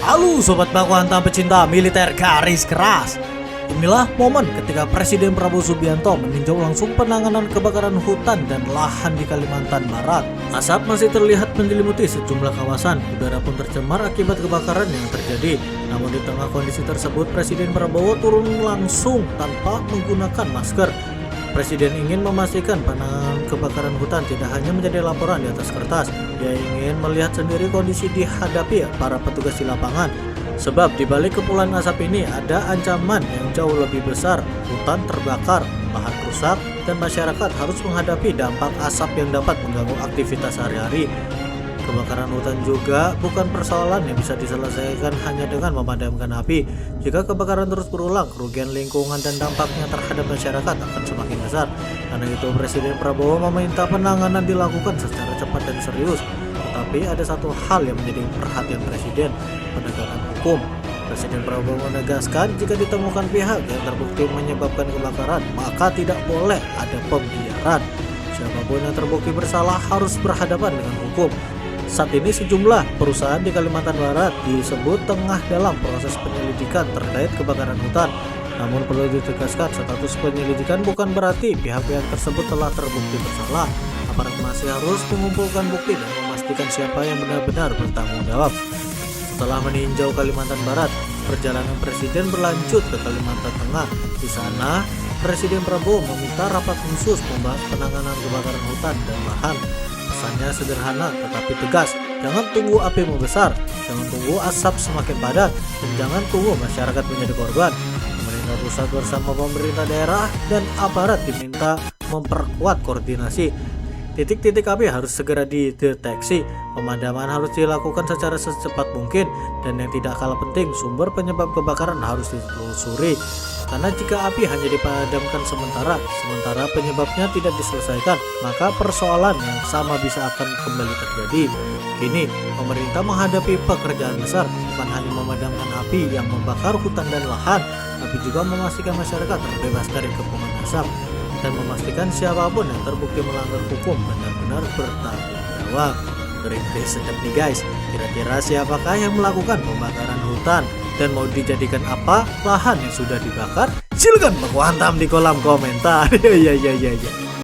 Halo Sobat Baku Hantam pecinta militer garis keras. Inilah momen ketika Presiden Prabowo Subianto meninjau langsung penanganan kebakaran hutan dan lahan di Kalimantan Barat. Asap masih terlihat menyelimuti sejumlah kawasan, udara pun tercemar akibat kebakaran yang terjadi. Namun di tengah kondisi tersebut, Presiden Prabowo turun langsung tanpa menggunakan masker. Presiden ingin memastikan penanganan kebakaran hutan tidak hanya menjadi laporan di atas kertas. Dia ingin melihat sendiri kondisi dihadapi para petugas di lapangan. Sebab di balik kepulan asap ini ada ancaman yang jauh lebih besar. Hutan terbakar, lahan rusak, dan masyarakat harus menghadapi dampak asap yang dapat mengganggu aktivitas sehari-hari. Kebakaran hutan juga bukan persoalan yang bisa diselesaikan hanya dengan memadamkan api. Jika kebakaran terus berulang, kerugian lingkungan dan dampaknya terhadap masyarakat akan semakin besar. Karena itu Presiden Prabowo meminta penanganan dilakukan secara cepat dan serius. Tetapi ada satu hal yang menjadi perhatian Presiden, penegakan hukum. Presiden Prabowo menegaskan jika ditemukan pihak yang terbukti menyebabkan kebakaran, maka tidak boleh ada pembiaran. Siapapun yang terbukti bersalah harus berhadapan dengan hukum. Saat ini sejumlah perusahaan di Kalimantan Barat disebut tengah dalam proses penyelidikan terkait kebakaran hutan. Namun perlu ditegaskan, status penyelidikan bukan berarti pihak-pihak tersebut telah terbukti bersalah. Aparat masih harus mengumpulkan bukti dan memastikan siapa yang benar-benar bertanggung jawab. Setelah meninjau Kalimantan Barat, perjalanan Presiden berlanjut ke Kalimantan Tengah. Di sana, Presiden Prabowo meminta rapat khusus membahas penanganan kebakaran hutan dan lahan. Pesannya sederhana tetapi tegas, jangan tunggu api membesar, jangan tunggu asap semakin padat, dan jangan tunggu masyarakat menjadi korban. Pemerintah pusat bersama pemerintah daerah dan aparat diminta memperkuat koordinasi. Titik-titik api harus segera dideteksi, pemadaman harus dilakukan secara secepat mungkin, dan yang tidak kalah penting, sumber penyebab kebakaran harus ditelusuri. Karena jika api hanya dipadamkan sementara penyebabnya tidak diselesaikan, maka persoalan yang sama bisa akan kembali terjadi. Kini, pemerintah menghadapi pekerjaan besar, bukan hanya memadamkan api yang membakar hutan dan lahan, tapi juga memastikan masyarakat terbebas dari kepungan asap, dan memastikan siapapun yang terbukti melanggar hukum benar-benar bertanggung jawab. Ngeri sedap nih guys, kira-kira siapakah yang melakukan pembakaran hutan? Dan mau dijadikan apa lahan yang sudah dibakar? Silakan baku hantam di kolom komentar. Ya.